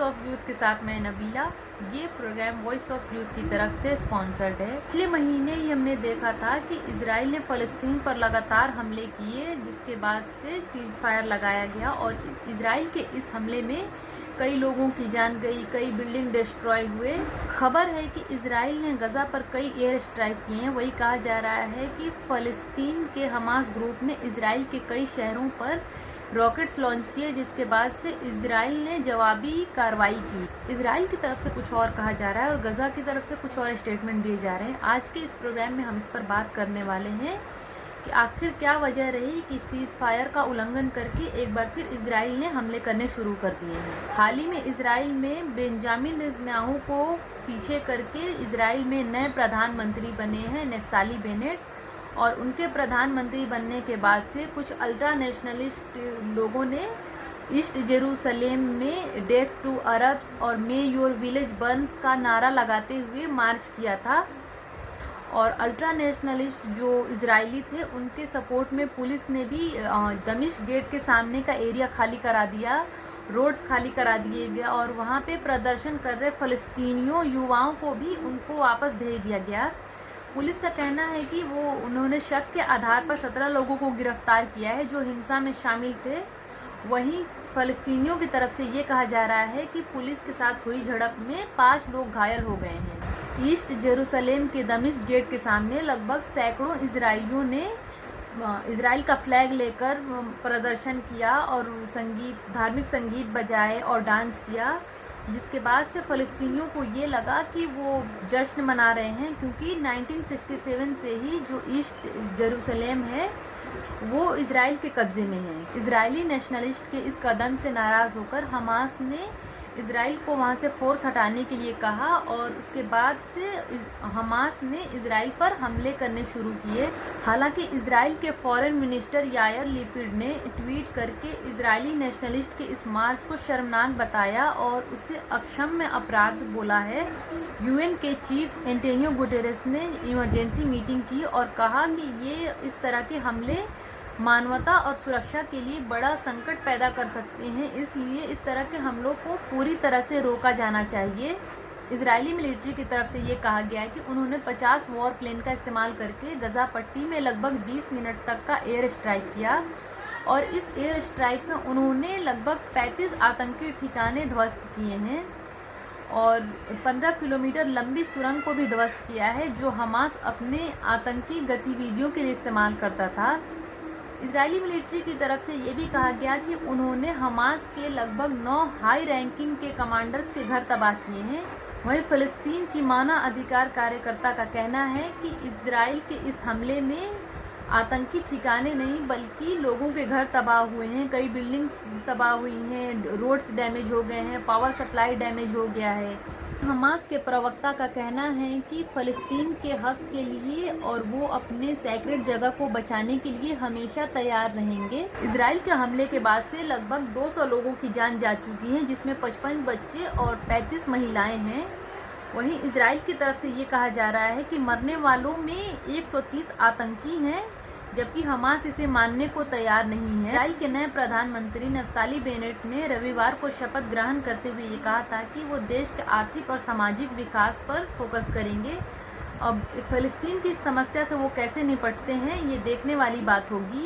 Of youth के साथ मैं नबीला। ये प्रोग्राम वॉइस ऑफ यूथ की तरफ से स्पॉन्सर्ड है। पिछले महीने ही हमने देखा था कि इजराइल ने फ़लस्तीन पर लगातार हमले किए, जिसके बाद से सीज फायर लगाया गया और इजराइल के इस हमले में कई लोगों की जान गई, कई बिल्डिंग डिस्ट्रॉय हुए। खबर है कि इजराइल ने गजा पर कई एयर स्ट्राइक किए हैं। वही कहा जा रहा है कि फ़लस्तीन के हमास ग्रुप ने इजराइल के कई शहरों पर रॉकेट्स लॉन्च किए, जिसके बाद से इजराइल ने जवाबी कार्रवाई की। इजराइल की तरफ से कुछ और कहा जा रहा है और गजा की तरफ से कुछ और स्टेटमेंट दिए जा रहे हैं। आज के इस प्रोग्राम में हम इस पर बात करने वाले हैं कि आखिर क्या वजह रही कि सीज फायर का उल्लंघन करके एक बार फिर इजराइल ने हमले करने शुरू कर दिए हैं। हाल ही में इजराइल में बेंजामिन नेतन्याहू को पीछे करके इजराइल में नए प्रधानमंत्री बने हैं नफ्ताली बेनेट, और उनके प्रधानमंत्री बनने के बाद से कुछ अल्ट्रा नेशनलिस्ट लोगों ने ईस्ट जेरूसलेम में डेथ टू अरब्स और मे योर विलेज बर्न्स का नारा लगाते हुए मार्च किया था। और अल्ट्रा नेशनलिस्ट जो इजरायली थे उनके सपोर्ट में पुलिस ने भी दमिश्क गेट के सामने का एरिया खाली करा दिया, रोड्स खाली करा दिए गए और वहाँ पे प्रदर्शन कर रहे फ़लस्तीनियों युवाओं को भी उनको वापस भेज दिया गया। पुलिस का कहना है कि उन्होंने शक के आधार पर 17 लोगों को गिरफ्तार किया है जो हिंसा में शामिल थे। वहीं फ़लस्तीनियों की तरफ से ये कहा जा रहा है कि पुलिस के साथ हुई झड़प में 5 लोग घायल हो गए हैं। ईस्ट जेरूसलेम के दमिश्क गेट के सामने लगभग सैकड़ों इजरायलियों ने इजराइल का फ्लैग लेकर प्रदर्शन किया और धार्मिक संगीत बजाए और डांस किया, जिसके बाद से फ़लस्तीनियों को ये लगा कि वो जश्न मना रहे हैं, क्योंकि 1967 से ही जो ईस्ट जेरूसलेम है वो इजराइल के कब्ज़े में है। इजरायली नेशनलिस्ट के इस कदम से नाराज़ होकर हमास ने इजराइल को वहाँ से फोर्स हटाने के लिए कहा और उसके बाद से हमास ने इजराइल पर हमले करने शुरू किए। हालांकि इजराइल के फॉरेन मिनिस्टर यायर लिपिड ने ट्वीट करके इजरायली नेशनलिस्ट के इस मार्च को शर्मनाक बताया और उसे अक्षम्य अपराध बोला है। यूएन के चीफ एंटोनियो गुटेरेस ने इमरजेंसी मीटिंग की और कहा कि ये इस तरह के हमले मानवता और सुरक्षा के लिए बड़ा संकट पैदा कर सकते हैं, इसलिए इस तरह के हमलों को पूरी तरह से रोका जाना चाहिए। इजरायली मिलिट्री की तरफ से ये कहा गया है कि उन्होंने 50 वॉर प्लेन का इस्तेमाल करके गजा पट्टी में लगभग 20 मिनट तक का एयर स्ट्राइक किया और इस एयर स्ट्राइक में उन्होंने लगभग 35 आतंकी ठिकाने ध्वस्त किए हैं और 15 किलोमीटर लंबी सुरंग को भी ध्वस्त किया है जो हमास अपने आतंकी गतिविधियों के लिए इस्तेमाल करता था। इजरायली मिलिट्री की तरफ से ये भी कहा गया कि उन्होंने हमास के लगभग 9 हाई रैंकिंग के कमांडर्स के घर तबाह किए हैं। वहीं फ़लस्तीन की मानव अधिकार कार्यकर्ता का कहना है कि इजराइल के इस हमले में आतंकी ठिकाने नहीं बल्कि लोगों के घर तबाह हुए हैं, कई बिल्डिंग्स तबाह हुई हैं, रोड्स डैमेज हो गए हैं, पावर सप्लाई डैमेज हो गया है। हमास के प्रवक्ता का कहना है कि फ़लस्तीन के हक के लिए और वो अपने सैक्रेड जगह को बचाने के लिए हमेशा तैयार रहेंगे। इजराइल के हमले के बाद से लगभग 200 लोगों की जान जा चुकी है, जिसमें 55 बच्चे और 35 महिलाएं हैं। वहीं इजराइल की तरफ से ये कहा जा रहा है कि मरने वालों में 130 आतंकी हैं, जबकि हमास इसे मानने को तैयार नहीं है। इजराइल के नए प्रधानमंत्री नफ्ताली बेनेट ने रविवार को शपथ ग्रहण करते हुए ये कहा था कि वो देश के आर्थिक और सामाजिक विकास पर फोकस करेंगे। अब फ़लस्तीन की समस्या से वो कैसे निपटते हैं ये देखने वाली बात होगी।